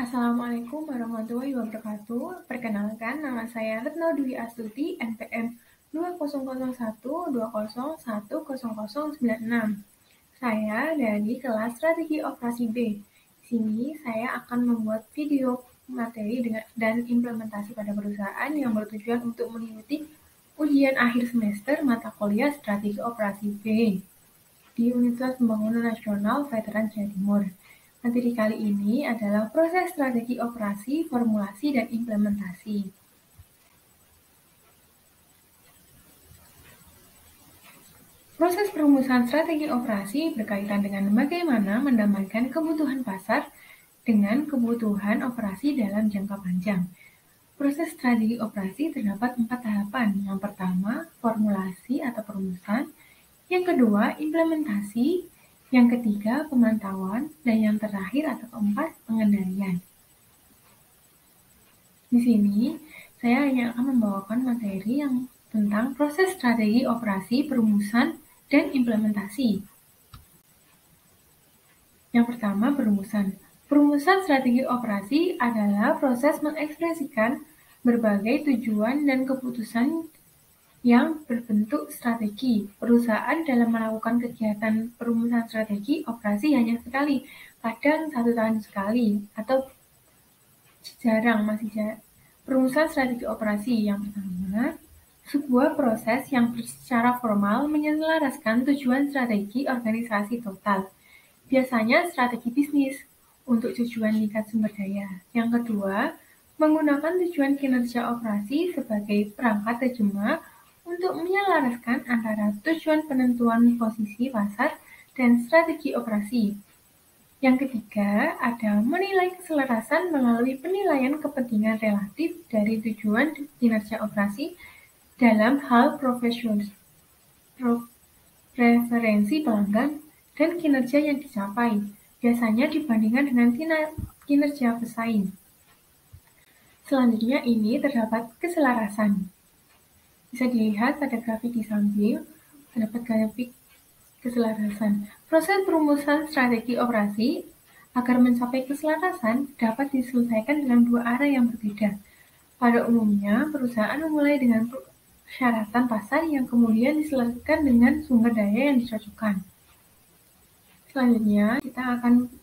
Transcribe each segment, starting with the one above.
Assalamualaikum warahmatullahi wabarakatuh. Perkenalkan, nama saya Retno Dwi Astuti, NPM 200120101096. Saya dari kelas Strategi Operasi B. Di sini saya akan membuat video materi dan implementasi pada perusahaan yang bertujuan untuk mengikuti ujian akhir semester mata kuliah Strategi Operasi B di Universitas Pembangunan Nasional Veteran Jawa Timur. Materi kali ini adalah proses strategi operasi, formulasi, dan implementasi. Proses perumusan strategi operasi berkaitan dengan bagaimana mendamaikan kebutuhan pasar dengan kebutuhan operasi dalam jangka panjang. Proses strategi operasi terdapat 4 tahapan. Yang pertama, formulasi atau perumusan. Yang kedua, implementasi. Yang ketiga, pemantauan. Dan yang terakhir atau keempat, pengendalian. Di sini, saya hanya akan membawakan materi yang tentang proses strategi operasi, perumusan, dan implementasi. Yang pertama, perumusan. Perumusan strategi operasi adalah proses mengekspresikan berbagai tujuan dan keputusan yang berbentuk strategi. Perusahaan dalam melakukan kegiatan perumusan strategi operasi hanya sekali, kadang 1 tahun sekali, atau masih jarang. Perumusan strategi operasi yang pertama, sebuah proses yang secara formal menyelaraskan tujuan strategi organisasi total. Biasanya strategi bisnis untuk tujuan tingkat sumber daya. Yang kedua, menggunakan tujuan kinerja operasi sebagai perangkat terjemah untuk menyelaraskan antara tujuan penentuan posisi pasar dan strategi operasi. Yang ketiga, ada menilai keselarasan melalui penilaian kepentingan relatif dari tujuan kinerja operasi dalam hal preferensi pelanggan dan kinerja yang dicapai, biasanya dibandingkan dengan kinerja pesaing. Selanjutnya ini terdapat keselarasan. Bisa dilihat pada grafik di samping, terdapat grafik keselarasan. Proses perumusan strategi operasi agar mencapai keselarasan dapat diselesaikan dengan 2 arah yang berbeda. Pada umumnya, perusahaan memulai dengan persyaratan pasar yang kemudian diselesaikan dengan sumber daya yang dicocokkan. Selanjutnya, kita akan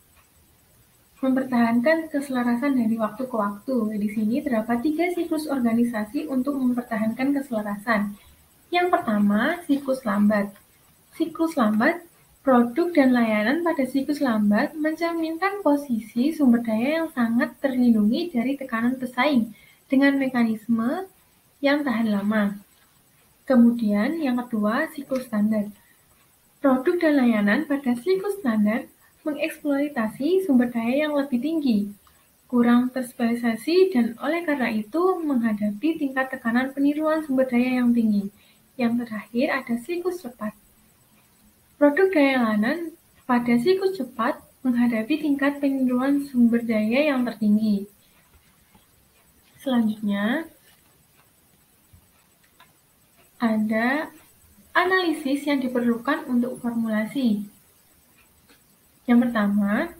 mempertahankan keselarasan dari waktu ke waktu. Di sini terdapat 3 siklus organisasi untuk mempertahankan keselarasan. Yang pertama, siklus lambat. Siklus lambat, produk dan layanan pada siklus lambat mencerminkan posisi sumber daya yang sangat terlindungi dari tekanan pesaing dengan mekanisme yang tahan lama. Kemudian, yang kedua, siklus standar. Produk dan layanan pada siklus standar mengeksploitasi sumber daya yang lebih tinggi, kurang terspesialisasi, dan oleh karena itu menghadapi tingkat tekanan peniruan sumber daya yang tinggi. Yang terakhir ada siklus cepat. Produk dan layanan pada siklus cepat menghadapi tingkat peniruan sumber daya yang tertinggi. Selanjutnya, ada analisis yang diperlukan untuk formulasi. Yang pertama,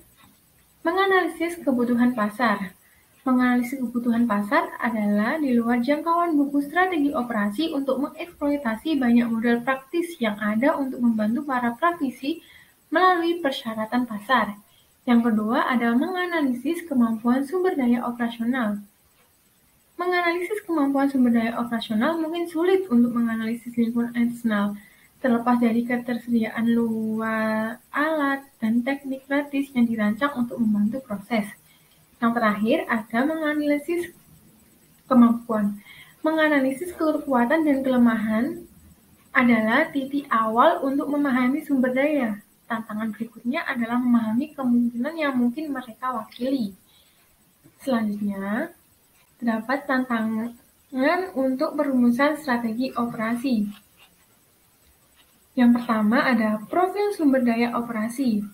menganalisis kebutuhan pasar. Menganalisis kebutuhan pasar adalah di luar jangkauan buku strategi operasi untuk mengeksploitasi banyak model praktis yang ada untuk membantu para praktisi melalui persyaratan pasar. Yang kedua adalah menganalisis kemampuan sumber daya operasional. Menganalisis kemampuan sumber daya operasional mungkin sulit untuk menganalisis lingkungan eksternal, terlepas dari ketersediaan luar alat dan teknik gratis yang dirancang untuk membantu proses. Yang terakhir ada menganalisis kemampuan. Menganalisis kekuatan dan kelemahan adalah titik awal untuk memahami sumber daya. Tantangan berikutnya adalah memahami kemungkinan yang mungkin mereka wakili. Selanjutnya, terdapat tantangan untuk perumusan strategi operasi. Yang pertama ada profil sumber daya operasi.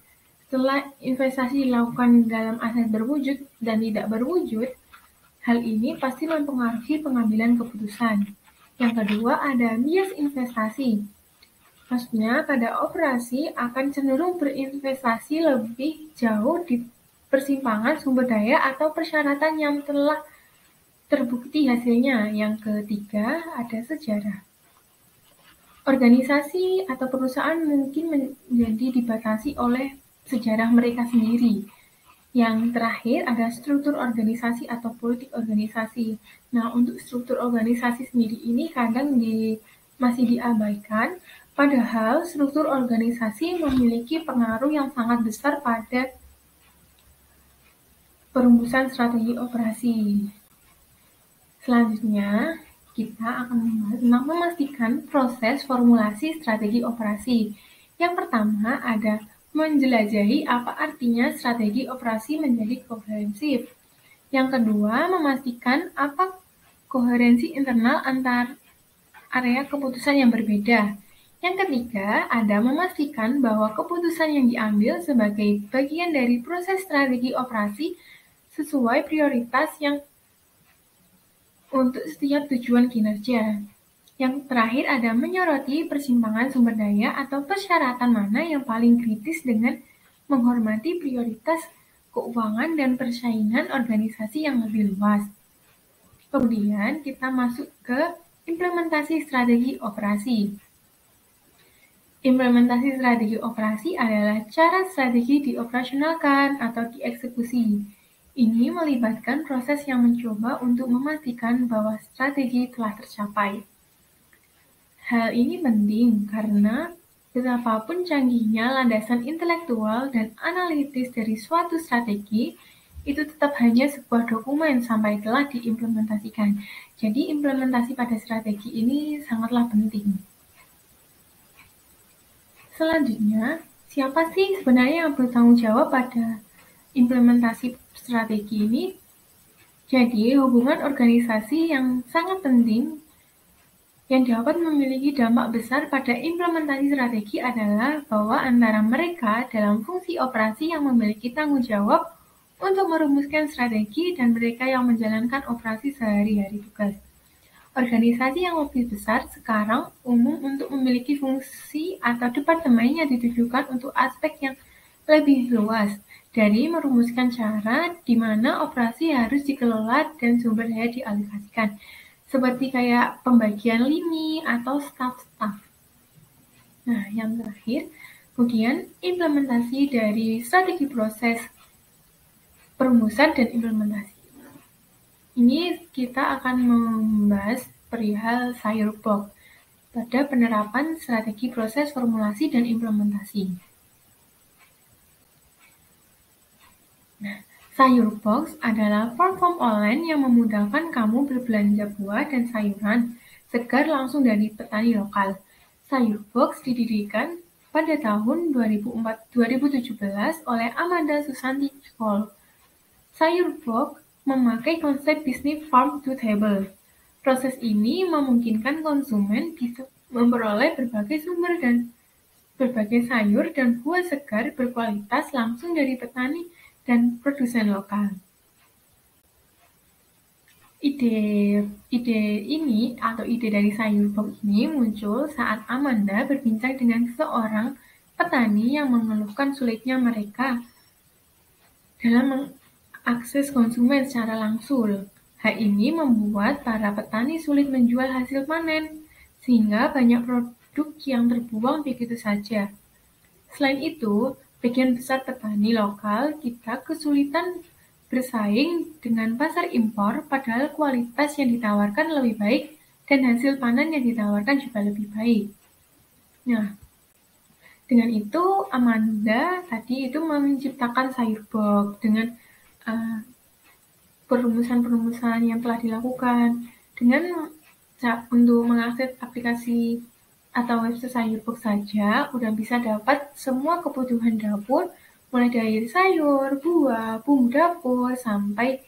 Setelah investasi dilakukan dalam aset berwujud dan tidak berwujud, hal ini pasti mempengaruhi pengambilan keputusan. Yang kedua ada bias investasi. Maksudnya pada operasi akan cenderung berinvestasi lebih jauh persimpangan sumber daya atau persyaratan yang telah terbukti hasilnya. Yang ketiga, ada sejarah. Organisasi atau perusahaan mungkin menjadi dibatasi oleh sejarah mereka sendiri. Yang terakhir ada struktur organisasi atau politik organisasi. Nah, untuk struktur organisasi sendiri ini kadang masih diabaikan, padahal struktur organisasi memiliki pengaruh yang sangat besar pada perumusan strategi operasi. Selanjutnya, kita akan membahas tentang memastikan proses formulasi strategi operasi. Yang pertama ada menjelajahi apa artinya strategi operasi menjadi komprehensif. Yang kedua, memastikan apa koherensi internal antar area keputusan yang berbeda. Yang ketiga, ada memastikan bahwa keputusan yang diambil sebagai bagian dari proses strategi operasi sesuai prioritas yang untuk setiap tujuan kinerja. Yang terakhir ada menyoroti persimpangan sumber daya atau persyaratan mana yang paling kritis dengan menghormati prioritas keuangan dan persaingan organisasi yang lebih luas. Kemudian kita masuk ke implementasi strategi operasi. Implementasi strategi operasi adalah cara strategi dioperasionalkan atau dieksekusi. Ini melibatkan proses yang mencoba untuk memastikan bahwa strategi telah tercapai. Hal ini penting karena betapapun canggihnya landasan intelektual dan analitis dari suatu strategi, itu tetap hanya sebuah dokumen sampai telah diimplementasikan. Jadi implementasi pada strategi ini sangatlah penting. Selanjutnya, siapa sih sebenarnya yang bertanggung jawab pada implementasi strategi ini? Jadi, hubungan organisasi yang sangat penting yang dapat memiliki dampak besar pada implementasi strategi adalah bahwa antara mereka dalam fungsi operasi yang memiliki tanggung jawab untuk merumuskan strategi dan mereka yang menjalankan operasi sehari-hari tugas. Organisasi yang lebih besar sekarang umum untuk memiliki fungsi atau departemen yang ditujukan untuk aspek yang lebih luas, dari merumuskan cara di mana operasi harus dikelola dan sumber daya dialokasikan, seperti kayak pembagian lini atau staff-staff. Nah, yang terakhir, kemudian implementasi dari strategi proses perumusan dan implementasi. Ini kita akan membahas perihal sayur box pada penerapan strategi proses formulasi dan implementasi. Nah, sayur box adalah platform online yang memudahkan kamu berbelanja buah dan sayuran segar langsung dari petani lokal. Sayur box didirikan pada tahun 2017 oleh Amanda Susanti Cole. Sayur box memakai konsep bisnis farm to table. Proses ini memungkinkan konsumen bisa memperoleh berbagai sumber dan berbagai sayur dan buah segar berkualitas langsung dari petani dan produsen lokal. Ide ini atau ide dari sayur box ini muncul saat Amanda berbincang dengan seorang petani yang mengeluhkan sulitnya mereka dalam mengakses konsumen secara langsung. Hal ini membuat para petani sulit menjual hasil panen, sehingga banyak produk yang terbuang begitu saja. Selain itu, bagian besar petani lokal kita kesulitan bersaing dengan pasar impor, padahal kualitas yang ditawarkan lebih baik dan hasil panen yang ditawarkan juga lebih baik. Nah, dengan itu Amanda tadi itu menciptakan sayur box dengan perumusan-perumusan yang telah dilakukan dengan untuk mengakses aplikasi atau website sayur box saja udah bisa dapat semua kebutuhan dapur mulai dari sayur, buah, bumbu dapur, sampai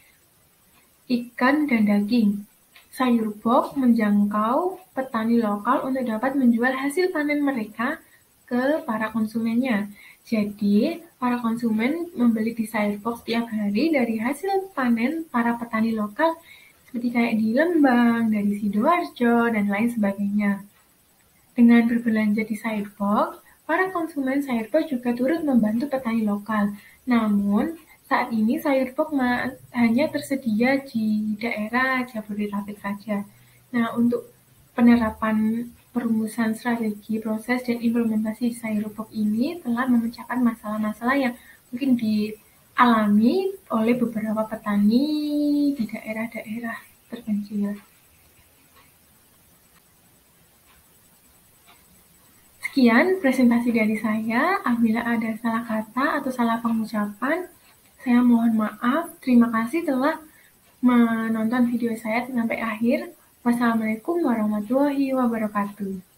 ikan dan daging. Sayur box menjangkau petani lokal untuk dapat menjual hasil panen mereka ke para konsumennya. Jadi, para konsumen membeli di sayur box tiap hari dari hasil panen para petani lokal seperti kayak di Lembang, dari Sidoarjo, dan lain sebagainya. Dengan berbelanja di sayur box, para konsumen sayur box juga turut membantu petani lokal. Namun, Saat ini sayur pop hanya tersedia di daerah Jabodetabek saja. Nah, untuk penerapan perumusan strategi, proses, dan implementasi sayur pop ini telah memecahkan masalah-masalah yang mungkin dialami oleh beberapa petani di daerah-daerah terpencil. Sekian presentasi dari saya. Apabila ada salah kata atau salah pengucapan, saya mohon maaf. Terima kasih telah menonton video saya sampai akhir. Wassalamualaikum warahmatullahi wabarakatuh.